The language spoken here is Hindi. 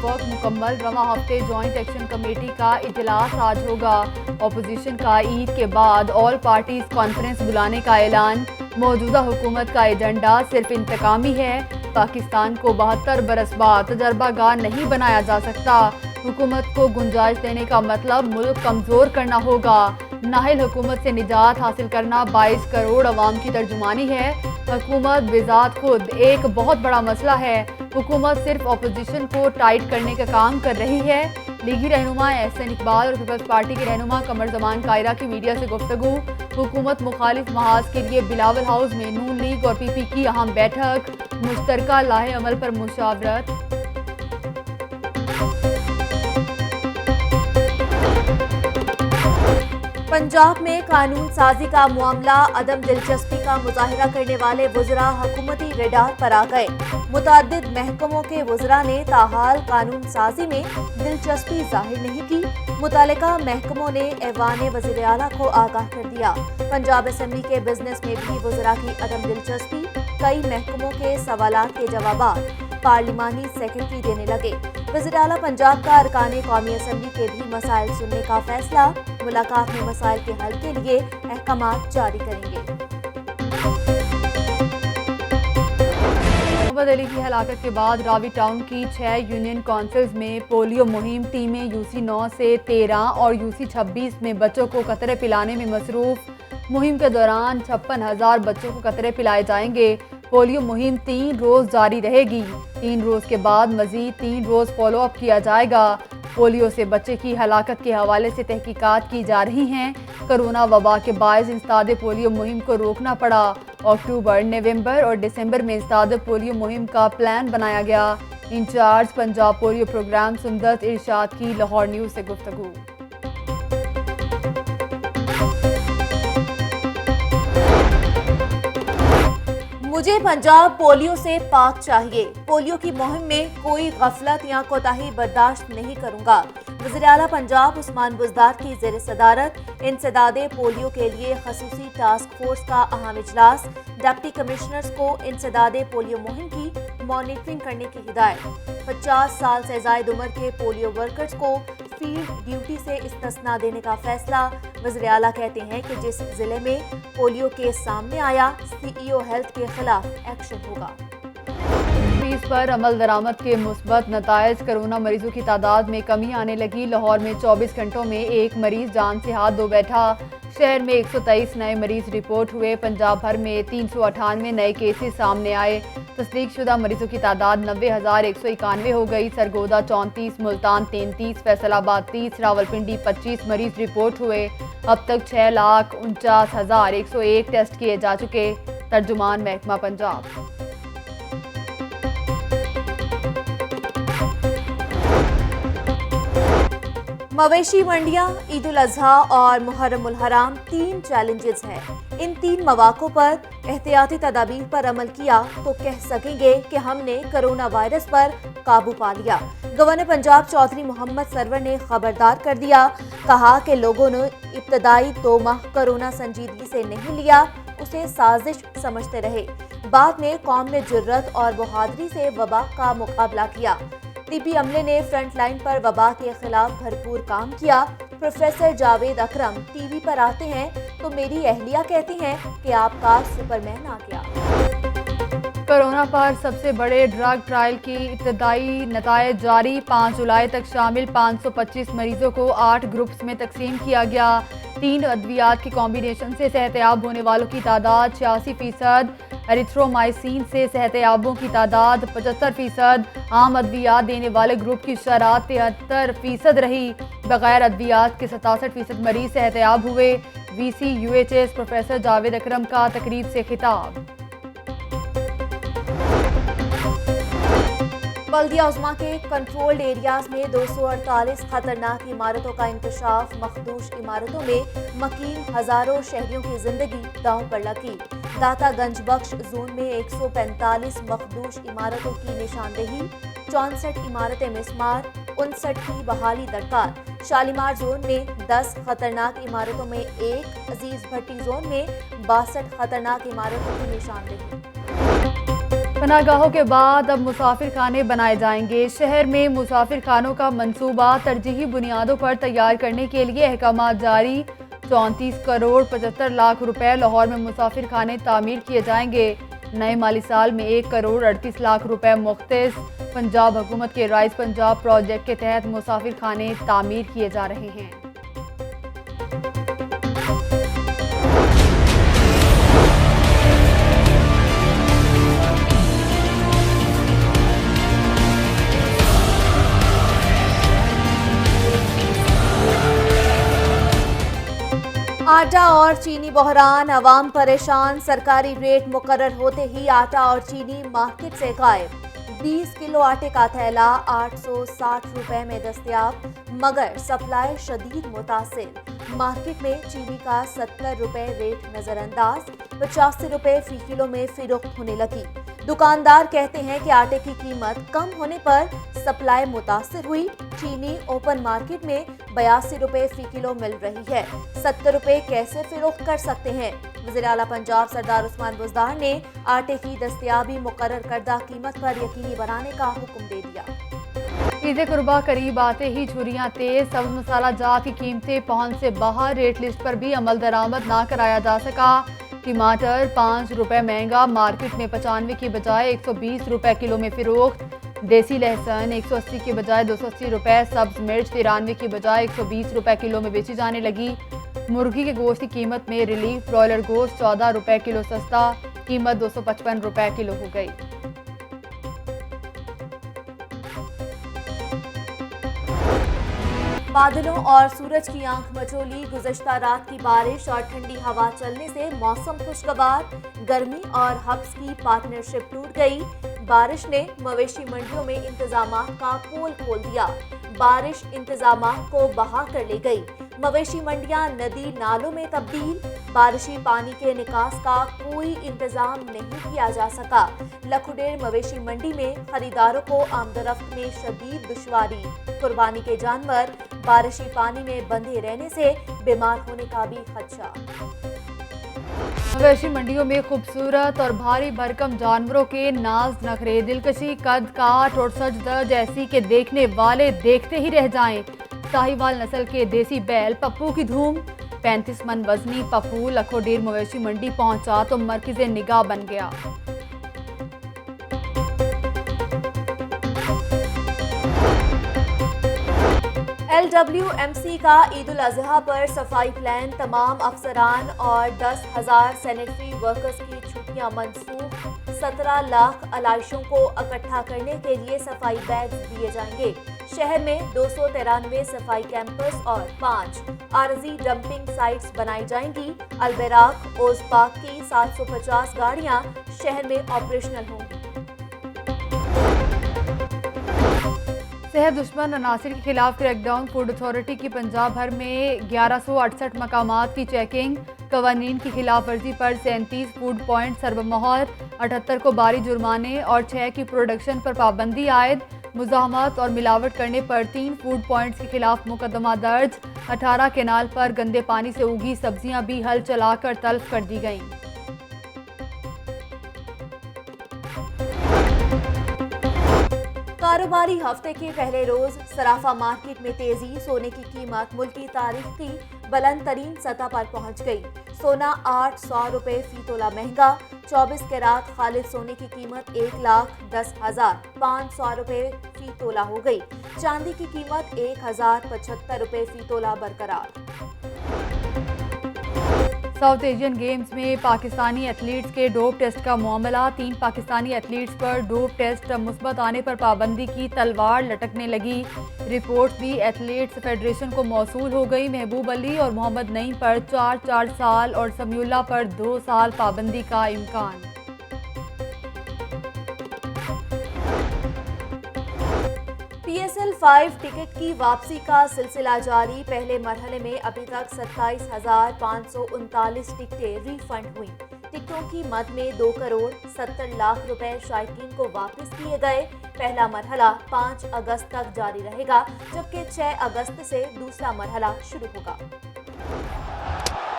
वक्त मुकम्मल। रवां हफ्ते जॉइंट एक्शन कमेटी का इजलास आज होगा। अपोजिशन का ईद के बाद ऑल पार्टीज कॉन्फ्रेंस बुलाने का ऐलान। मौजूदा हुकूमत का एजेंडा सिर्फ इंतकामी है। पाकिस्तान को 72 बरस बाद तजर्बागार नहीं बनाया जा सकता। हुकूमत को गुंजाइश देने का मतलब मुल्क कमज़ोर करना होगा। नाहिल हुकूमत से निजात हासिल करना 22 करोड़ अवाम की तर्जुमानी है। हुकूमत बेजात खुद एक बहुत बड़ा मसला है। हुकूमत सिर्फ अपोजिशन को टाइट करने का काम कर रही है। लीगी रहनुमा एहसन इकबाल और पीपल्स पार्टी के रहनुमा कमर जमान कायरा की मीडिया से गुफ्तगू। हुकूमत मुखालिफ महाज के लिए बिलावल हाउस में नून लीग और पीपी की अहम बैठक। मुश्तरका लाहे अमल पर मुशावरत। पंजाब में कानून साजी का मामला अदम दिलचस्पी का मुजाहरा करने वाले वुज़रा हुकूमती रेडार पर आ गए। मुतअद्दिद महकमों के वुज़रा ने ताहाल कानून साजी में दिलचस्पी जाहिर नहीं की। मुतालिका महकमों ने ऐवान वज़ीर आला को आगाह कर दिया। पंजाब असेंबली के बिजनेस में भी वुज़रा की अदम दिलचस्पी। कई महकमों के सवालात के जवाबात पार्लिमानी सेक्रेटरी देने लगे। वज़ीर आला पंजाब का अरकान कौमी असेंबली के भी मसाइल सुनने का फैसला। मुलाकात में मसाइल के हल के लिए अहकामात जारी करेंगे। मोहम्मद अली की हलाकत के बाद रावी टाउन की 6 यूनियन काउंसिल्स में पोलियो मुहिम टीमें यूसी 9 से 13 और यूसी 26 में बच्चों को कतरे पिलाने में मसरूफ। मुहिम के दौरान 56,000 बच्चों को कतरे पिलाए जाएंगे। पोलियो मुहिम 3 रोज जारी रहेगी। 3 रोज के बाद मजीद 3 रोज फॉलो अप किया जाएगा। पोलियो से बच्चे की हलाकत के हवाले से तहकीकात की जा रही हैं। कोरोना वबा के बायस इंसदाद पोलियो मुहिम को रोकना पड़ा। अक्टूबर, नवंबर और दिसंबर में इंसदाद पोलियो मुहिम का प्लान बनाया गया। इंचार्ज पंजाब पोलियो प्रोग्राम सुंदर इरशाद की लाहौर न्यूज़ से गुफ्तगू। मुझे पंजाब पोलियो से पाक चाहिए। पोलियो की मुहिम में कोई गफलत या कोताही बर्दाश्त नहीं करूंगा। वज़ीर आला पंजाब उस्मान बुज़दार की ज़ेर सदारत इंसदादे पोलियो के लिए खसूसी टास्क फोर्स का अहम इजलास। डिप्टी कमिश्नर्स को इंसदादे पोलियो मुहिम की मॉनिटरिंग करने की हिदायत। 50 साल से ज़ायद उम्र के पोलियो वर्कर्स को फील्ड ड्यूटी से इस्तिस्ना देने का फैसला। वज़ीर आला कहते हैं कि जिस जिले में पोलियो केस सामने आया, सीईओ हेल्थ के खिलाफ एक्शन होगा। फीस पर अमल दरामद के मुस्बत नताइज। कोरोना मरीजों की तादाद में कमी आने लगी। लाहौर में 24 घंटों में एक मरीज जान से हाथ धो बैठा। शहर में 123 नए मरीज रिपोर्ट हुए। पंजाब भर में 398 नए केसेस सामने आए। तस्दीक शुदा मरीजों की तादाद 90,191 हो गई। सरगोदा 34, मुल्तान 33, फैसलाबाद 30, रावलपिंडी 25 मरीज रिपोर्ट हुए। अब तक 6,49,101 टेस्ट किए जा चुके। तर्जुमान महकमा पंजाब। मवेशी मंडियां, ईद उल अजहा और मुहर्रम उल हराम 3 चैलेंजेस हैं। इन 3 मौक़ों पर एहतियाती तदाबीर पर अमल किया तो कह सकेंगे कि हमने कोरोना वायरस पर काबू पा लिया। गवर्नर पंजाब चौधरी मोहम्मद सरवर ने खबरदार कर दिया। कहा कि लोगों ने इब्तदाई 2 माह कोरोना संजीदगी से नहीं लिया, उसे साजिश समझते रहे। बाद में कौम ने जुर्रत और बहादुरी से वबा का मुकाबला किया। तिब्बी अमले ने फ्रंट लाइन पर वबा के खिलाफ भरपूर काम किया। प्रोफेसर जावेद अकरम टीवी पर आते हैं तो मेरी अहलिया कहती हैं कि आपका सुपरमैन आ गया। कोरोना पर सबसे बड़े ड्रग ट्रायल की इब्तदाई नतायज जारी। 5 जुलाई तक शामिल 525 मरीजों को 8 ग्रुप्स में तकसीम किया गया। 3 अद्वियात के कॉम्बिनेशन से सेहतयाब होने वालों की तादाद 86%। एरिथ्रोमाइसिन से सेहतयाबों की तादाद 75%। आम अद्वियात देने वाले ग्रुप की शरह 73% रही। बगैर अद्वियात के 67% मरीज सेहतयाब हुए। VCUHS प्रोफेसर जावेद अकरम का तकरीब से खिताब। बल्दिया उज़्मा के कंट्रोल्ड एरियाज में 248 खतरनाक इमारतों का इंकशाफ। मखदूश इमारतों में मकीन हजारों शहरियों की जिंदगी दांव पर लगी। दाता गंज बख्श जोन में 145 मखदूश इमारतों की निशानदेही। 64 इमारतें मिसमार, 59 की बहाली दरकार। शालीमार जोन में 10 खतरनाक इमारतों में 1, अजीज भट्टी जोन में 62 खतरनाक इमारतों की निशानदेही। पनाहगाहों के बाद अब मुसाफिर खाने बनाए जाएंगे। शहर में मुसाफिर खानों का मंसूबा तरजीही बुनियादों पर तैयार करने के लिए अहकाम जारी। 34 करोड़ 75 लाख रुपए लाहौर में मुसाफिर खाने तामीर किए जाएंगे। नए माली साल में 1 करोड़ 38 लाख रुपए मुख्तस पंजाब हुकूमत के राइज पंजाब प्रोजेक्ट के तहत मुसाफिर खाने तामीर किए जा रहे हैं। आटा और चीनी बहरान, अवाम परेशान। सरकारी रेट मुकर्रर होते ही आटा और चीनी मार्केट से गायब। 20 किलो आटे का थैला 860 रुपए में दस्तयाब, मगर सप्लाई शदीद मुतासिर। मार्केट में चीनी का 70 रुपए रेट नजरअंदाज, 85 रुपए फी किलो में फिरोख्त होने लगी। दुकानदार कहते हैं कि आटे की कीमत कम होने पर सप्लाई मुतासिर हुई। चीनी ओपन मार्केट में 82 रुपए फी किलो मिल रही है, 70 रुपए कैसे फिरोख्त कर सकते हैं। वज़ीर आला पंजाब सरदार उस्मान बुज़दार ने आटे की दस्तयाबी मुकर्रर करदा कीमत पर यकीनी बनाने का हुक्म दे दिया। ईद कुर्बा करीब आते ही छुरियां तेज। सब्ज मसाला जात की कीमतें पहुंच से बाहर। रेट लिस्ट पर भी अमल दरामद ना कराया जा सका। टमाटर 5 रुपए महंगा, मार्केट में 95 की बजाय 120 रुपए किलो में फिरोख्त। देसी लहसुन 180 की बजाय 280 रुपए, सब्ज मिर्च 93 की बजाय 120 रुपए किलो में बेची जाने लगी। मुर्गी के गोश्त की कीमत में रिलीफ। ब्रॉयलर गोश्त 14 रुपए किलो सस्ता, कीमत 255 रुपए किलो हो गई। बादलों और सूरज की आंख मचोली। गुज़श्ता रात की बारिश और ठंडी हवा चलने से मौसम खुशगवार। गर्मी और हब्स की पार्टनरशिप टूट गई। बारिश ने मवेशी मंडियों में इंतजामात का पोल खोल दिया। बारिश इंतजामात को बहा कर ले गई। मवेशी मंडियां नदी नालों में तब्दील। बारिशी पानी के निकास का कोई इंतजाम नहीं किया जा सका। लखुडेर मवेशी मंडी में खरीदारों को आमदरफ्त में शदीद दुश्वारी। कुर्बानी के जानवर बारिशी पानी में बंधे रहने से बीमार होने का भी खदशा। मवेशी मंडियों में खूबसूरत और भारी भरकम जानवरों के नाज नखरे, दिलकशी, कद काठ और सज दर्ज ऐसी के देखने वाले देखते ही रह जाएं। साहिवाल नस्ल के देसी बैल पप्पू की धूम। 35 मन वजनी पप्पू लखोडेर मवेशी मंडी पहुंचा तो मरकज़े निगाह बन गया। LWMC का ईद उल अजहा पर सफाई प्लान। तमाम अफसरान और 10,000 सैनिटरी वर्कर्स की छुट्टियां मनसूख। 17 लाख अलाइशों को इकट्ठा करने के लिए सफाई बैग दिए जाएंगे। शहर में 293 सफाई कैंपस और 5 आरजी डंपिंग साइट्स बनाई जाएंगी। अलबेराक ओजपाक की 750 गाड़ियां शहर में ऑपरेशनल होंगी। सेहत दुश्मन अनासिर के खिलाफ क्रैकडाउन। फूड अथॉरिटी की पंजाब भर में 1168 मकामात की चेकिंग। कवानीन की खिलाफ वर्जी पर 37 फूड पॉइंट सर्वमोहर। 78 को बारी जुर्माने और 6 की प्रोडक्शन पर पाबंदी आयद। मुज़ाहमत और मिलावट करने पर 3 फूड पॉइंट्स के खिलाफ मुकदमा दर्ज। 18 केनाल पर गंदे पानी से उगी सब्जियां भी हल चलाकर तल्फ कर दी गईं। कारोबारी हफ्ते के पहले रोज सराफा मार्केट में तेजी। सोने की कीमत मुल्की तारीख की बुलंद तरीन सतह पर पहुंच गई। सोना 800 रुपए फी तोला महंगा। 24 कैरात खालिद सोने की कीमत 1,10,500 रुपए फी तोला हो गई। चांदी की कीमत 1,075 रुपए फी तोला बरकरार। साउथ एशियन गेम्स में पाकिस्तानी एथलीट्स के डोप टेस्ट का मामला। 3 पाकिस्तानी एथलीट्स पर डोप टेस्ट मुस्बत आने पर पाबंदी की तलवार लटकने लगी। रिपोर्ट भी एथलीट्स फेडरेशन को मौसूल हो गई। महबूब अली और मोहम्मद नईम पर 4 साल और समीउल्लाह पर 2 साल पाबंदी का इम्कान। PSL 5 टिकट की वापसी का सिलसिला जारी। पहले मरहले में अभी तक 27,539 टिकटें रिफंड हुई। टिकटों की मद में 2 करोड़ 70 लाख रुपए शायकीन को वापस किए गए। पहला मरहला 5 अगस्त तक जारी रहेगा, जबकि 6 अगस्त से दूसरा मरहला शुरू होगा।